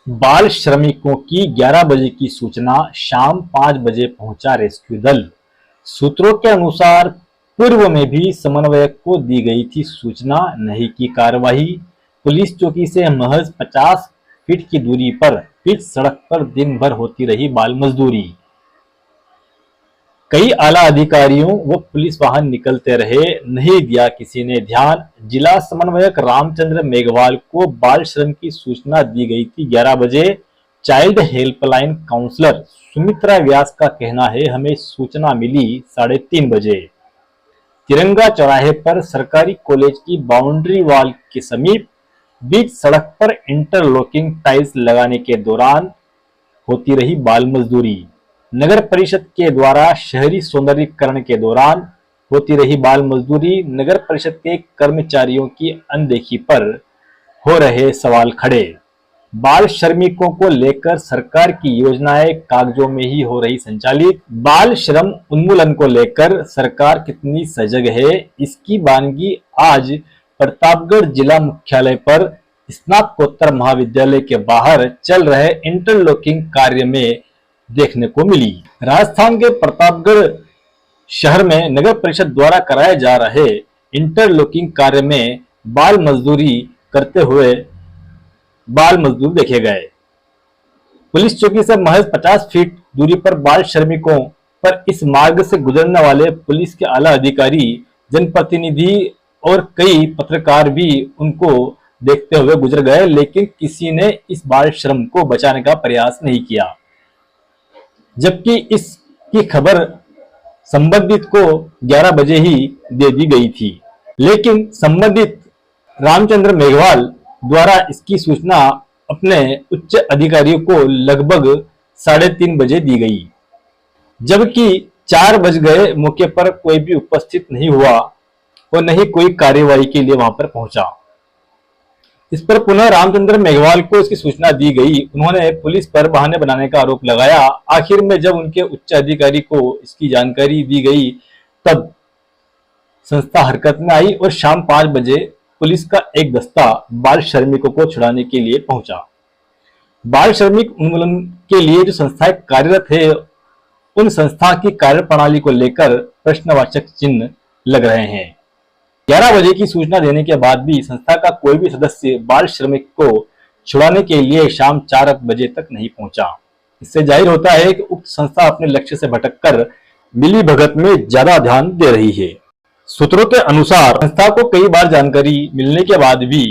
बाल श्रमिकों की 11 बजे की सूचना, शाम 5 बजे पहुंचा रेस्क्यू दल। सूत्रों के अनुसार पूर्व में भी समन्वयक को दी गई थी सूचना, नहीं की कार्रवाई। पुलिस चौकी से महज 50 फीट की दूरी पर पिच सड़क पर दिन भर होती रही बाल मजदूरी। कई आला अधिकारियों व पुलिस वाहन निकलते रहे, नहीं दिया किसी ने ध्यान। जिला समन्वयक रामचंद्र मेघवाल को बाल श्रम की सूचना दी गई थी 11 बजे। चाइल्ड हेल्पलाइन काउंसलर सुमित्रा व्यास का कहना है, हमें सूचना मिली 3:30 बजे। तिरंगा चौराहे पर सरकारी कॉलेज की बाउंड्री वॉल के समीप बीच सड़क पर इंटरलॉकिंग टाइल्स लगाने के दौरान होती रही बाल मजदूरी। नगर परिषद के द्वारा शहरी सौंदर्यीकरण के दौरान होती रही बाल मजदूरी। नगर परिषद के कर्मचारियों की अनदेखी पर हो रहे सवाल खड़े। बाल श्रमिकों को लेकर सरकार की योजनाएं कागजों में ही हो रही संचालित। बाल श्रम उन्मूलन को लेकर सरकार कितनी सजग है, इसकी वानगी आज प्रतापगढ़ जिला मुख्यालय पर स्नातकोत्तर महाविद्यालय के बाहर चल रहे इंटरलॉकिंग कार्य में देखने को मिली। राजस्थान के प्रतापगढ़ शहर में नगर परिषद द्वारा कराए जा रहे इंटरलॉकिंग कार्य में बाल मजदूरी करते हुए बाल मजदूर देखे गए। पुलिस चौकी से महज 50 फीट दूरी पर बाल श्रमिकों पर इस मार्ग से गुजरने वाले पुलिस के आला अधिकारी, जनप्रतिनिधि और कई पत्रकार भी उनको देखते हुए गुजर गए, लेकिन किसी ने इस बाल श्रम को बचाने का प्रयास नहीं किया। जबकि इसकी खबर संबंधित को 11 बजे ही दे दी गई थी, लेकिन संबंधित रामचंद्र मेघवाल द्वारा इसकी सूचना अपने उच्च अधिकारियों को लगभग 3:30 बजे दी गई। जबकि 4 बज गए, मौके पर कोई भी उपस्थित नहीं हुआ और न ही कोई कार्यवाही के लिए वहां पर पहुंचा। इस पर पुनः रामचंद्र मेघवाल को इसकी सूचना दी गई। उन्होंने पुलिस पर बहाने बनाने का आरोप लगाया। आखिर में जब उनके उच्च अधिकारी को इसकी जानकारी दी गई, तब संस्था हरकत में आई और शाम 5 बजे पुलिस का एक दस्ता बाल श्रमिकों को छुड़ाने के लिए पहुंचा। बाल श्रमिक उन्मूलन के लिए जो संस्थाएं कार्यरत है, उन संस्था की कार्यप्रणाली को लेकर प्रश्नवाचक चिन्ह लग रहे हैं। 11 बजे की सूचना देने के बाद भी संस्था का कोई भी सदस्य बाल श्रमिक को छुड़ाने के लिए शाम 4 बजे तक नहीं पहुंचा। इससे जाहिर होता है कि उक्त संस्था अपने लक्ष्य से भटककर मिली भगत में ज्यादा ध्यान दे रही है। सूत्रों के अनुसार संस्था को कई बार जानकारी मिलने के बाद भी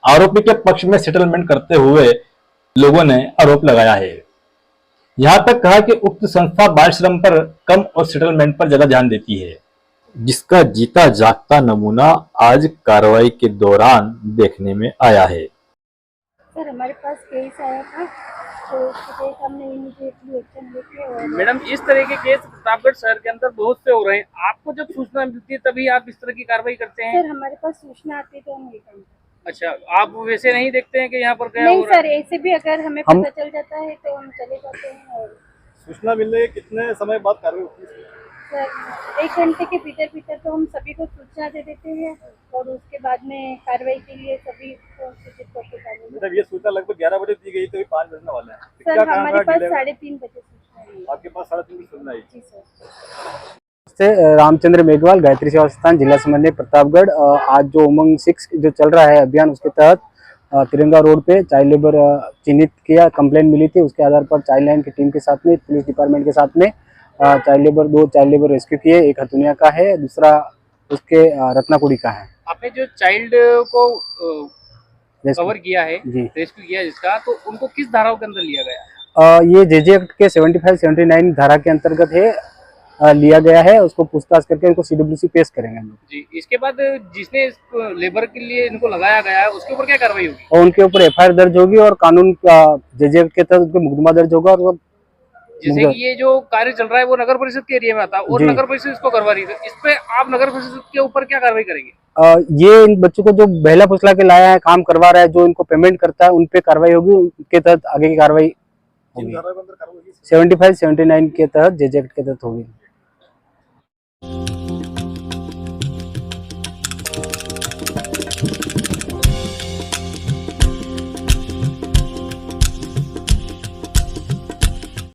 आरोपी के पक्ष में सेटलमेंट करते हुए लोगों ने आरोप लगाया है। यहां तक कहा कि उक्त संस्था बाल श्रम पर कम और सेटलमेंट पर ज्यादा ध्यान देती है, जिसका जीता जागता नमूना आज कार्रवाई के दौरान देखने में आया है। सर, हमारे पास केस आया था, तो उसके केस हमने इमीडिएटली एक्शन लेके। और मैडम, इस तरह के केस प्रतापगढ़ शहर के अंदर बहुत से हो रहे हैं। आपको जब सूचना मिलती है तभी आप इस तरह की कार्रवाई करते हैं? सर, हमारे पास सूचना आती है तो हम ये काम करते हैं। अच्छा, आप वैसे नहीं देखते हैं कि यहाँ पर क्या नहीं हो रहा है? सर, ऐसे भी अगर हमें पता चल जाता है तो हम चले जाते हैं। और सूचना मिलने के कितने समय बाद कार्रवाई होती है? सर, 1 घंटे के भीतर तो हम सभी को सूचना दे देते हैं और उसके बाद में कार्रवाई के लिए सभी को सूचित करके कार्रवाई। मतलब ये सूचना लगभग 11 बजे दी गई, तो ये 5 बजने वाला है। सर, हमारे पास 3:30 बजे सूचना है। आपके पास 3:30 बजे सूचना आई? जी सर। से रामचंद्र मेघवाल, गायत्री सेवा संस्थान, जिला समन्वय प्रतापगढ़। आज जो उमंग 6 जो चल रहा है अभियान, उसके तहत तिरंगा रोड पे चाइल्ड लेबर चिन्हित किया, कंप्लेंट मिली थी। उसके आधार पर चाइल्ड लाइन की टीम के साथ में, पुलिस डिपार्टमेंट के साथ में दो चाइल्ड लेबर रेस्क्यू किए। एक हथुनिया का है, दूसरा उसके रत्नाकुड़ी का है। आपने जो चाइल्ड को कवर किया है, रेस्क्यू किया जिसका, तो उनको किस धाराओं के अंदर लिया गया? ये जेजे एक्ट के 75-79 धारा के अंतर्गत है, लिया गया है। उसको पूछताछ करके उनको CWC पेश करेंगे हम लोग। जी, इसके बाद जिसने इस लेबर के लिए इनको लगाया गया है, उसके ऊपर क्या कार्रवाई होगी? और उनके ऊपर FIR दर्ज होगी और कानून का जेजे एक्ट के तहत उनको मुकदमा दर्ज होगा। और जैसे कि ये जो कार्य चल रहा है वो नगर परिषद के एरिया में आता है और नगर परिषद इसको करवा रही है, इस पे आप नगर परिषद के ऊपर क्या कार्रवाई करेंगे? ये इन बच्चों को जो बहला फुसला के लाया है, काम करवा रहा है, जो इनको पेमेंट करता है, उन पे कार्रवाई होगी। उनके तहत आगे की कार्रवाई होगी। 75-79 के तहत जेजे एक्ट के तहत होगी।